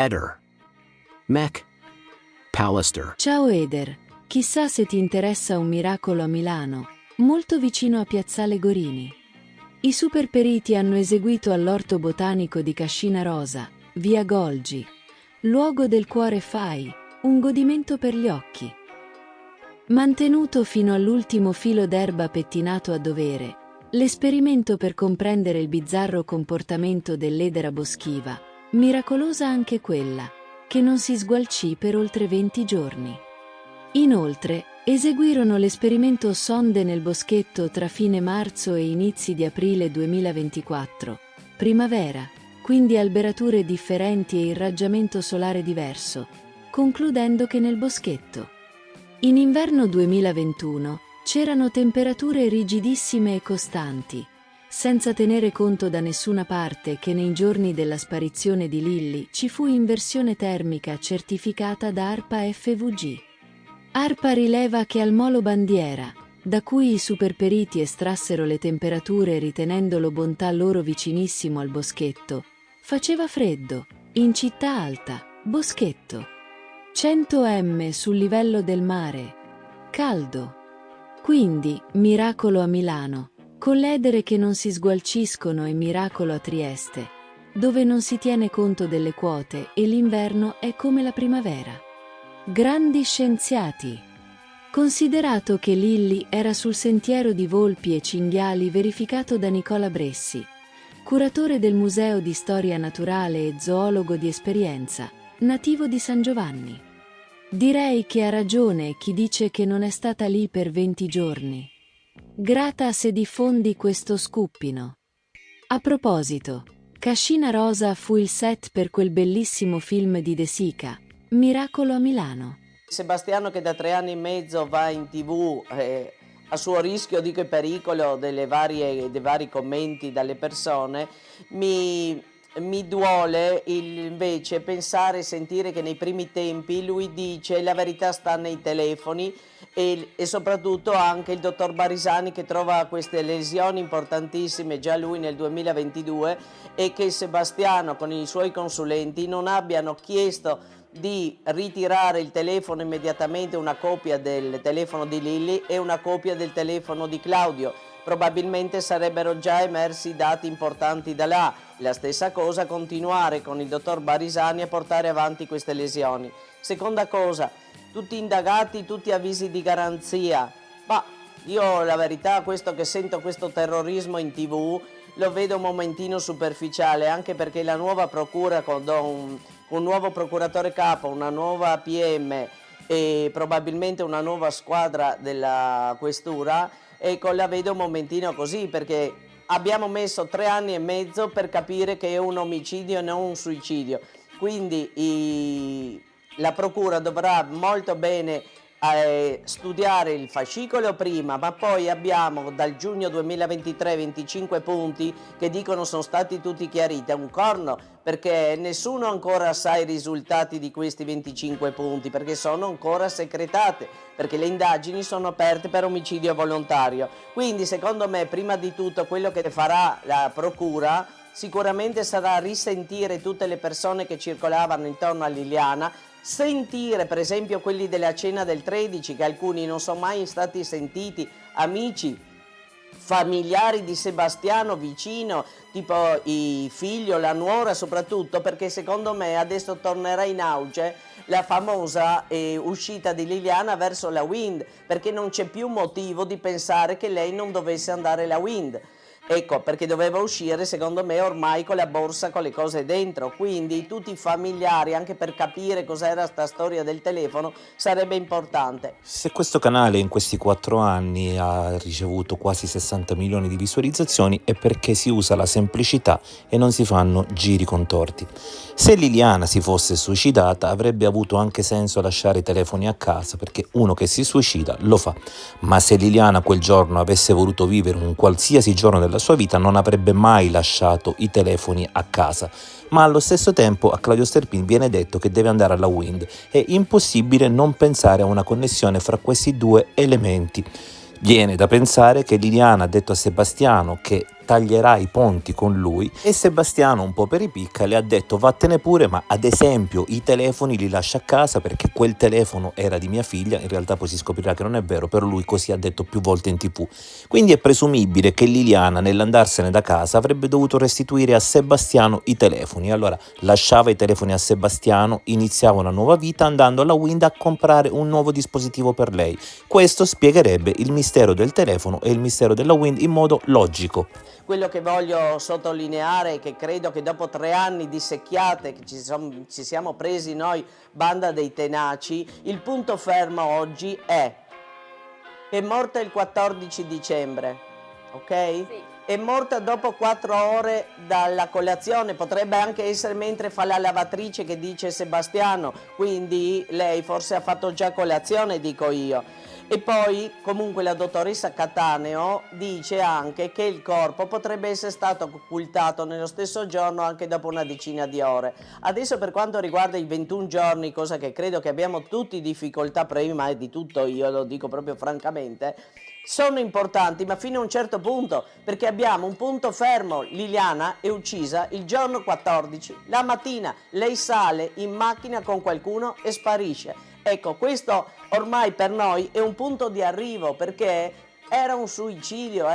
Eder. Mech. Pallister. Ciao Eder, chissà se ti interessa un miracolo a Milano, molto vicino a Piazzale Gorini. I superperiti hanno eseguito all'Orto Botanico di Cascina Rosa, via Golgi, luogo del cuore fai, un godimento per gli occhi. Mantenuto fino all'ultimo filo d'erba pettinato a dovere, l'esperimento per comprendere il bizzarro comportamento dell'edera boschiva, miracolosa anche quella, che non si sgualcì per oltre 20 giorni. Inoltre, eseguirono l'esperimento sonde nel boschetto tra fine marzo e inizi di aprile 2024, primavera, quindi alberature differenti e irraggiamento solare diverso, concludendo che nel boschetto. In inverno 2021 c'erano temperature rigidissime e costanti, senza tenere conto da nessuna parte che nei giorni della sparizione di Lilly ci fu inversione termica certificata da ARPA FVG. ARPA rileva che al molo bandiera, da cui i superperiti estrassero le temperature ritenendolo bontà loro vicinissimo al boschetto, faceva freddo, in città alta, boschetto. 100 m sul livello del mare. Caldo. Quindi, miracolo a Milano, con l'edere che non si sgualciscono e miracolo a Trieste, dove non si tiene conto delle quote e l'inverno è come la primavera. Grandi scienziati. Considerato che Lilly era sul sentiero di volpi e cinghiali verificato da Nicola Bressi, curatore del Museo di Storia Naturale e zoologo di esperienza, nativo di San Giovanni. Direi che ha ragione chi dice che non è stata lì per 20 giorni. Grata se diffondi questo scoopino. A proposito, Cascina Rosa fu il set per quel bellissimo film di De Sica, Miracolo a Milano. Sebastiano, che da 3 anni e mezzo va in TV a suo rischio, dico, e pericolo dei vari commenti dalle persone, mi duole invece pensare e sentire che nei primi tempi lui dice la verità sta nei telefoni e soprattutto anche il dottor Barisani, che trova queste lesioni importantissime già lui nel 2022, e che Sebastiano con i suoi consulenti non abbiano chiesto di ritirare il telefono immediatamente, una copia del telefono di Lilly e una copia del telefono di Claudio. Probabilmente sarebbero già emersi dati importanti da là. La stessa cosa, continuare con il dottor Barisani a portare avanti queste lesioni. Seconda cosa, tutti indagati, tutti avvisi di garanzia. Ma io la verità, questo che sento, questo terrorismo in TV, lo vedo un momentino superficiale, anche perché la nuova procura con un nuovo procuratore capo, una nuova PM e probabilmente una nuova squadra della questura, ecco, la vedo un momentino così, perché abbiamo messo 3 anni e mezzo per capire che è un omicidio e non un suicidio. Quindi la procura dovrà molto bene studiare il fascicolo prima, ma poi abbiamo dal giugno 2023 25 punti che dicono sono stati tutti chiariti. È un corno, perché nessuno ancora sa i risultati di questi 25 punti, perché sono ancora segretate, perché le indagini sono aperte per omicidio volontario. Quindi secondo me prima di tutto quello che farà la procura sicuramente sarà risentire tutte le persone che circolavano intorno a Liliana, sentire per esempio quelli della cena del 13, che alcuni non sono mai stati sentiti, amici, familiari di Sebastiano vicino, tipo i figli o la nuora soprattutto, perché secondo me adesso tornerà in auge la famosa uscita di Liliana verso la Wind, perché non c'è più motivo di pensare che lei non dovesse andare alla Wind. Ecco, perché doveva uscire secondo me ormai con la borsa con le cose dentro, quindi tutti i familiari, anche per capire cos'era sta storia del telefono, sarebbe importante. Se questo canale in questi 4 anni ha ricevuto quasi 60 milioni di visualizzazioni è perché si usa la semplicità e non si fanno giri contorti. Se Liliana si fosse suicidata avrebbe avuto anche senso lasciare i telefoni a casa, perché uno che si suicida lo fa, ma se Liliana quel giorno avesse voluto vivere un qualsiasi giorno della sua vita non avrebbe mai lasciato i telefoni a casa. Ma allo stesso tempo a Claudio Sterpin viene detto che deve andare alla Wind. È impossibile non pensare a una connessione fra questi due elementi. Viene da pensare che Liliana ha detto a Sebastiano che taglierà i ponti con lui, e Sebastiano, un po' per ripicca, le ha detto vattene pure, ma ad esempio i telefoni li lascia a casa perché quel telefono era di mia figlia. In realtà poi si scoprirà che non è vero, però lui così ha detto più volte in TV. Quindi è presumibile che Liliana, nell'andarsene da casa, avrebbe dovuto restituire a Sebastiano i telefoni. Allora lasciava i telefoni a Sebastiano, iniziava una nuova vita andando alla Wind a comprare un nuovo dispositivo per lei. Questo spiegherebbe il mistero del telefono e il mistero della Wind in modo logico. Quello che voglio sottolineare è che credo che dopo 3 anni di secchiate che ci siamo presi noi, banda dei tenaci, il punto fermo oggi è morta il 14 dicembre, ok? Sì. È morta dopo 4 ore dalla colazione, potrebbe anche essere mentre fa la lavatrice, che dice Sebastiano, quindi lei forse ha fatto già colazione, dico io. E poi comunque la dottoressa Cattaneo dice anche che il corpo potrebbe essere stato occultato nello stesso giorno, anche dopo una decina di ore. Adesso, per quanto riguarda i 21 giorni, cosa che credo che abbiamo tutti difficoltà prima, e di tutto io lo dico proprio francamente, sono importanti ma fino a un certo punto, perché abbiamo un punto fermo. Liliana è uccisa il giorno 14, la mattina lei sale in macchina con qualcuno e sparisce. Ecco, questo ormai per noi è un punto di arrivo, perché era un suicidio.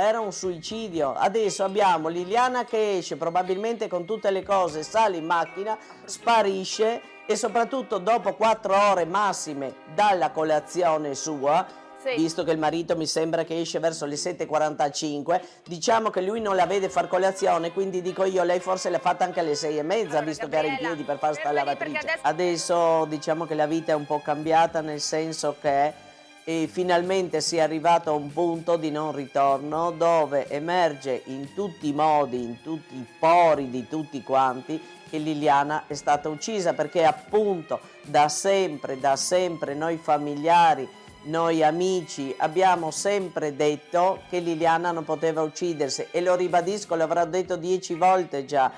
Adesso abbiamo Liliana che esce probabilmente con tutte le cose, sale in macchina, sparisce, e soprattutto dopo 4 ore massime dalla colazione sua. Sì. Visto che il marito mi sembra che esce verso le 7:45, diciamo che lui non la vede far colazione, quindi dico io, lei forse l'ha fatta anche alle 6:30, Allora, visto che era in Gabriella, piedi per fare sta perché lavatrice. Adesso diciamo che la vita è un po' cambiata, nel senso che finalmente si è arrivato a un punto di non ritorno, dove emerge in tutti i modi, in tutti i pori di tutti quanti, che Liliana è stata uccisa, perché appunto da sempre noi familiari, noi amici abbiamo sempre detto che Liliana non poteva uccidersi, e lo ribadisco, l'avrò detto 10 volte già.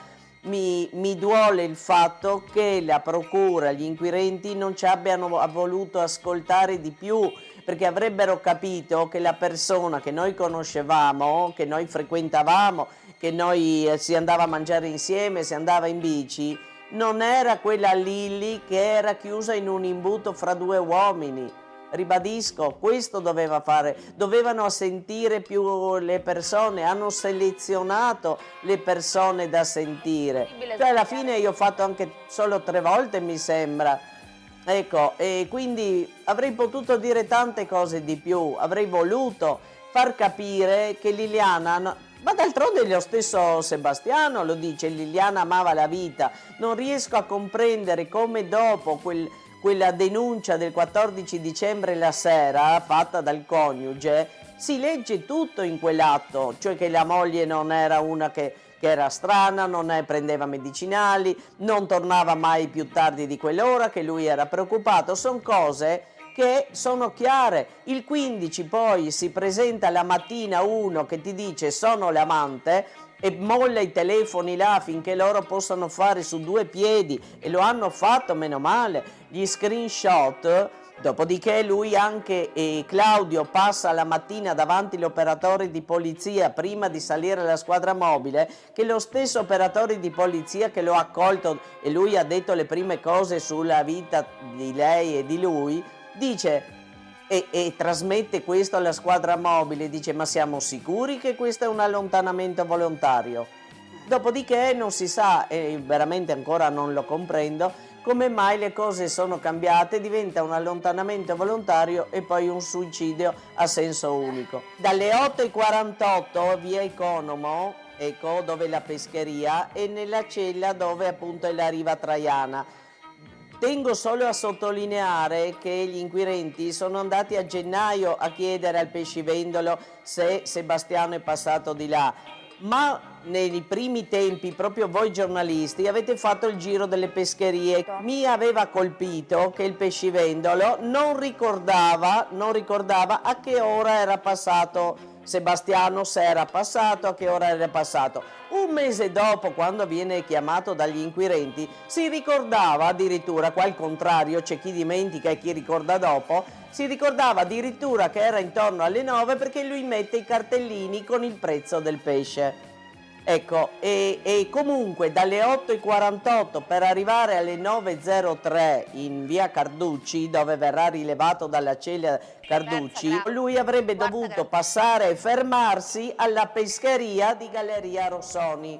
Mi duole il fatto che la procura, gli inquirenti non ci abbiano voluto ascoltare di più, perché avrebbero capito che la persona che noi conoscevamo, che noi frequentavamo, che noi si andava a mangiare insieme, si andava in bici, non era quella Lilli che era chiusa in un imbuto fra 2 uomini. Ribadisco, questo doveva fare, dovevano sentire più le persone, hanno selezionato le persone da sentire. Cioè alla fine io ho fatto anche solo 3 volte, mi sembra. Ecco, e quindi avrei potuto dire tante cose di più, avrei voluto far capire che Liliana, ma d'altronde lo stesso Sebastiano lo dice, Liliana amava la vita. Non riesco a comprendere come dopo quella denuncia del 14 dicembre la sera fatta dal coniuge, si legge tutto in quell'atto, cioè che la moglie non era una che era strana, non prendeva medicinali, non tornava mai più tardi di quell'ora, che lui era preoccupato. Sono cose che sono chiare. Il 15 poi si presenta la mattina uno che ti dice sono l'amante, e molla i telefoni là finché loro possano fare su 2 piedi, e lo hanno fatto, meno male, gli screenshot. Dopodiché lui anche, Claudio, passa la mattina davanti all'operatore di polizia prima di salire alla squadra mobile, che lo stesso operatore di polizia che lo ha accolto, e lui ha detto le prime cose sulla vita di lei e di lui, dice e trasmette questo alla squadra mobile, dice ma siamo sicuri che questo è un allontanamento volontario? Dopodiché non si sa, e veramente ancora non lo comprendo, come mai le cose sono cambiate, diventa un allontanamento volontario e poi un suicidio a senso unico. Dalle 8:48 via Economo, ecco, dove è la pescheria, e nella cella dove appunto è la riva Traiana. Tengo solo a sottolineare che gli inquirenti sono andati a gennaio a chiedere al pescivendolo se Sebastiano è passato di là, ma nei primi tempi proprio voi giornalisti avete fatto il giro delle pescherie. Mi aveva colpito che il pescivendolo non ricordava a che ora era passato Sebastiano, se era passato, a che ora era passato. Un mese dopo, quando viene chiamato dagli inquirenti, si ricordava addirittura, qua al contrario, c'è chi dimentica e chi ricorda dopo, si ricordava addirittura che era intorno alle 9 perché lui mette i cartellini con il prezzo del pesce. Ecco, e comunque dalle 8:48 per arrivare alle 9:03 in via Carducci, dove verrà rilevato dalla cella Carducci, lui avrebbe dovuto passare e fermarsi alla pescheria di Galleria Rossoni.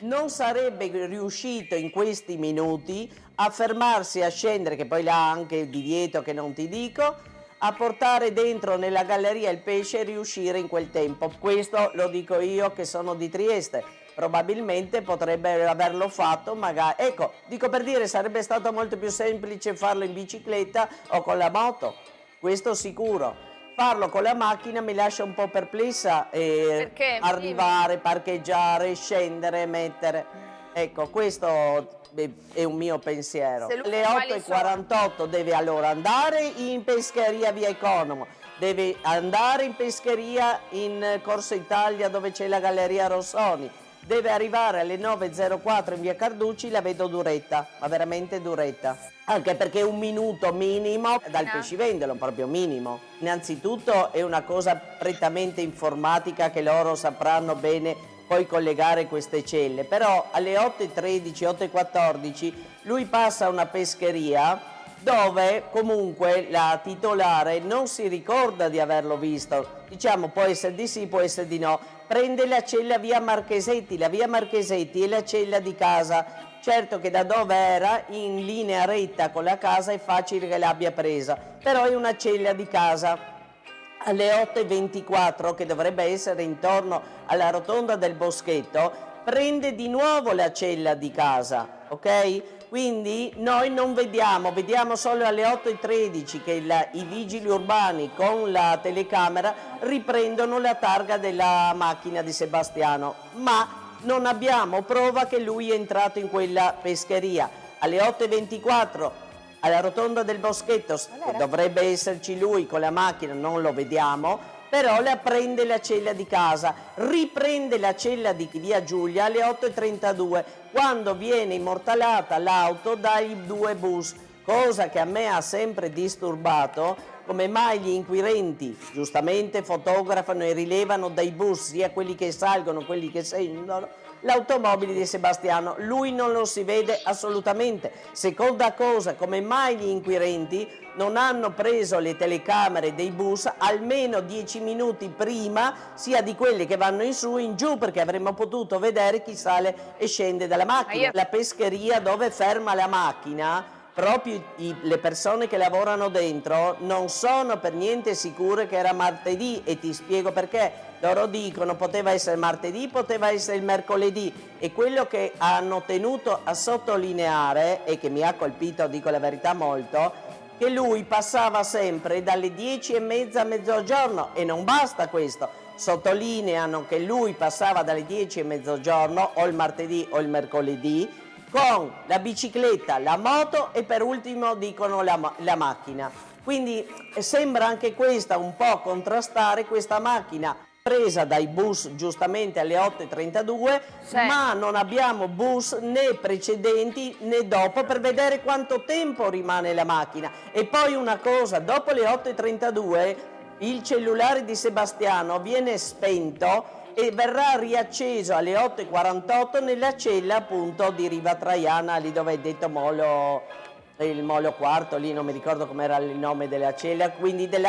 Non sarebbe riuscito in questi minuti a fermarsi, a scendere, che poi là anche il divieto che non ti dico, a portare dentro nella galleria il pesce e riuscire in quel tempo. Questo lo dico io che sono di Trieste. Probabilmente potrebbe averlo fatto, magari. Ecco, dico per dire, sarebbe stato molto più semplice farlo in bicicletta o con la moto, questo sicuro. Farlo con la macchina mi lascia un po' perplessa, Perché? arrivare, parcheggiare, scendere, mettere. Ecco, questo è un mio pensiero. Alle 8:48 deve allora andare in pescheria via Economo, deve andare in pescheria in Corso Italia dove c'è la Galleria Rossoni, deve arrivare alle 9:04 in via Carducci. La vedo duretta, ma veramente duretta, anche perché un minuto minimo dal pescivendolo, proprio minimo. Innanzitutto è una cosa prettamente informatica che loro sapranno bene poi collegare queste celle, però alle 8:13, 8:14 lui passa a una pescheria dove comunque la titolare non si ricorda di averlo visto, diciamo può essere di sì, può essere di no, prende la cella via Marchesetti, la via Marchesetti è la cella di casa, certo che da dove era in linea retta con la casa è facile che l'abbia presa, però è una cella di casa. Alle 8:24, che dovrebbe essere intorno alla rotonda del Boschetto, prende di nuovo la cella di casa, ok? Quindi noi non vediamo solo alle 8:13 che i vigili urbani con la telecamera riprendono la targa della macchina di Sebastiano, ma non abbiamo prova che lui è entrato in quella pescheria. Alle 8:24 alla rotonda del Boschetto dovrebbe esserci lui con la macchina, non lo vediamo, però prende la cella di casa, riprende la cella di via Giulia alle 8:32, quando viene immortalata l'auto dai due bus, cosa che a me ha sempre disturbato, come mai gli inquirenti giustamente fotografano e rilevano dai bus, sia quelli che salgono, quelli che scendono, l'automobile di Sebastiano, lui non lo si vede assolutamente. Seconda cosa, come mai gli inquirenti non hanno preso le telecamere dei bus almeno 10 minuti prima, sia di quelli che vanno in su in giù, perché avremmo potuto vedere chi sale e scende dalla macchina. La pescheria dove ferma la macchina, proprio le persone che lavorano dentro non sono per niente sicure che era martedì, e ti spiego perché. Loro dicono poteva essere martedì, poteva essere il mercoledì, e quello che hanno tenuto a sottolineare, e che mi ha colpito, dico la verità, molto, che lui passava sempre dalle 10:30 a mezzogiorno, e non basta questo. Sottolineano che lui passava dalle 10 a mezzogiorno, o il martedì o il mercoledì, con la bicicletta, la moto e per ultimo dicono la macchina. Quindi sembra anche questa un po' contrastare, questa macchina presa dai bus giustamente alle 8:32, ma non abbiamo bus né precedenti né dopo per vedere quanto tempo rimane la macchina. E poi una cosa, dopo le 8:32 il cellulare di Sebastiano viene spento e verrà riacceso alle 8:48 nella cella appunto di Riva Traiana, lì dove è detto il Molo Quarto, lì non mi ricordo com'era il nome della cella, quindi del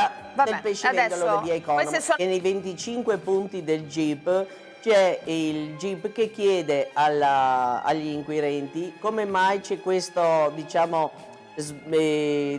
pescivendolo di via Economo. E nei 25 punti del GIP c'è il GIP che chiede agli inquirenti come mai c'è questo, diciamo,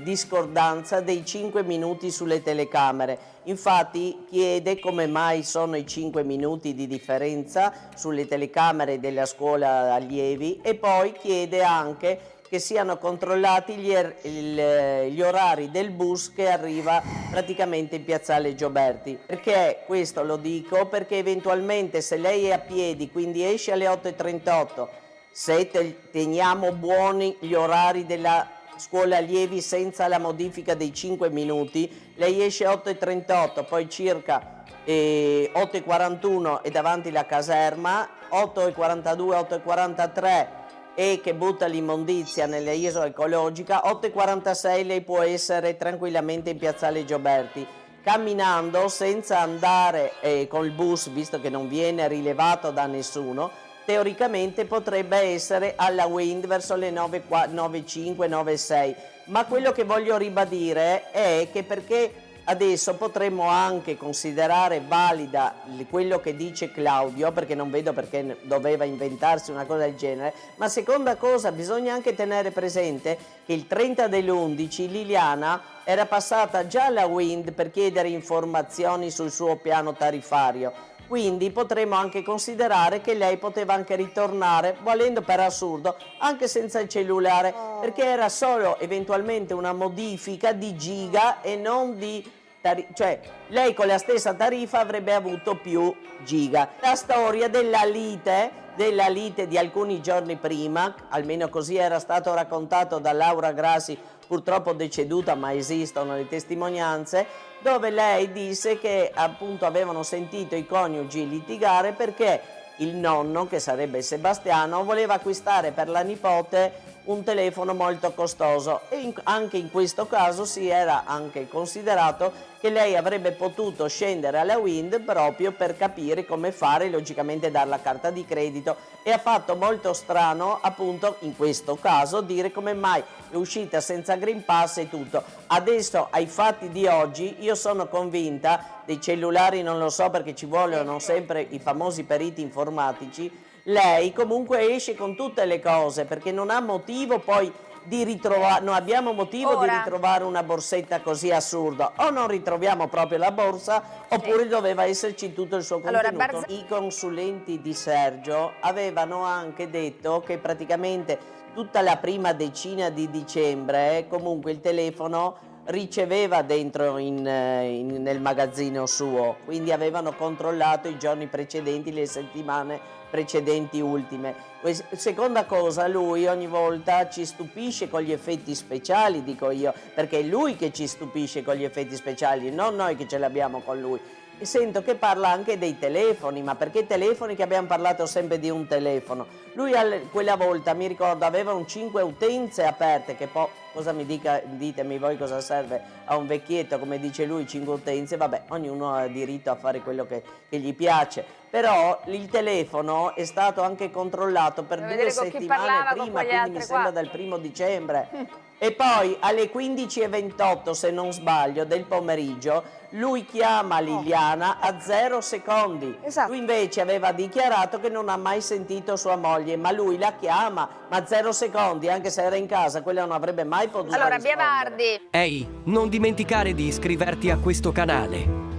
discordanza dei 5 minuti sulle telecamere. Infatti chiede come mai sono i 5 minuti di differenza sulle telecamere della scuola allievi, e poi chiede anche che siano controllati gli orari del bus che arriva praticamente in piazzale Gioberti. Perché questo lo dico? Perché eventualmente se lei è a piedi, quindi esce alle 8:38, se teniamo buoni gli orari della scuola allievi senza la modifica dei 5 minuti, lei esce 8:38, poi circa 8:41 è davanti la caserma, 8:42, 8:43 e che butta l'immondizia nelle isole ecologica, 8:46 lei può essere tranquillamente in piazzale Gioberti. camminando senza andare col bus, visto che non viene rilevato da nessuno, teoricamente potrebbe essere alla Wind verso le 9.05, 9.06. Ma quello che voglio ribadire è che perché adesso potremmo anche considerare valida quello che dice Claudio, perché non vedo perché doveva inventarsi una cosa del genere, ma seconda cosa, bisogna anche tenere presente che il 30 dell'11 Liliana era passata già alla Wind per chiedere informazioni sul suo piano tariffario. Quindi potremmo anche considerare che lei poteva anche ritornare, volendo per assurdo, anche senza il cellulare, perché era solo eventualmente una modifica di giga e non di cioè lei con la stessa tariffa avrebbe avuto più giga. La storia della lite di alcuni giorni prima, almeno così era stato raccontato da Laura Grassi, purtroppo deceduta, ma esistono le testimonianze, dove lei disse che appunto avevano sentito i coniugi litigare perché il nonno, che sarebbe Sebastiano, voleva acquistare per la nipote un telefono molto costoso e anche in questo caso si era anche considerato che lei avrebbe potuto scendere alla Wind proprio per capire come fare, logicamente dare la carta di credito, e ha fatto molto strano appunto in questo caso dire come mai è uscita senza Green Pass e tutto. Adesso ai fatti di oggi io sono convinta, dei cellulari non lo so perché ci vogliono sempre i famosi periti informatici, lei comunque esce con tutte le cose perché non ha motivo poi di ritrovare, non abbiamo motivo di ritrovare una borsetta così assurda, o non ritroviamo proprio la borsa oppure doveva esserci tutto il suo contenuto. I consulenti di Sergio avevano anche detto che praticamente tutta la prima decina di dicembre comunque il telefono riceveva dentro nel magazzino suo, quindi avevano controllato i giorni precedenti, le settimane precedenti ultime. Seconda cosa, lui ogni volta ci stupisce con gli effetti speciali, dico io, perché è lui che ci stupisce con gli effetti speciali, non noi che ce l'abbiamo con lui. E sento che parla anche dei telefoni, ma perché telefoni, che abbiamo parlato sempre di un telefono? Lui quella volta, mi ricordo, aveva 5 utenze aperte, che poi, cosa ditemi voi cosa serve a un vecchietto, come dice lui, 5 utenze, vabbè, ognuno ha diritto a fare quello che gli piace. Però il telefono è stato anche controllato per 2 settimane prima, quindi mi sembra dal 1° dicembre. E poi alle 15:28, se non sbaglio, del pomeriggio, lui chiama Liliana a 0 secondi. Esatto. Lui invece aveva dichiarato che non ha mai sentito sua moglie, ma lui la chiama, ma 0 secondi, anche se era in casa, quella non avrebbe mai potuto Allora, rispondere. Biavardi. Ehi, non dimenticare di iscriverti a questo canale.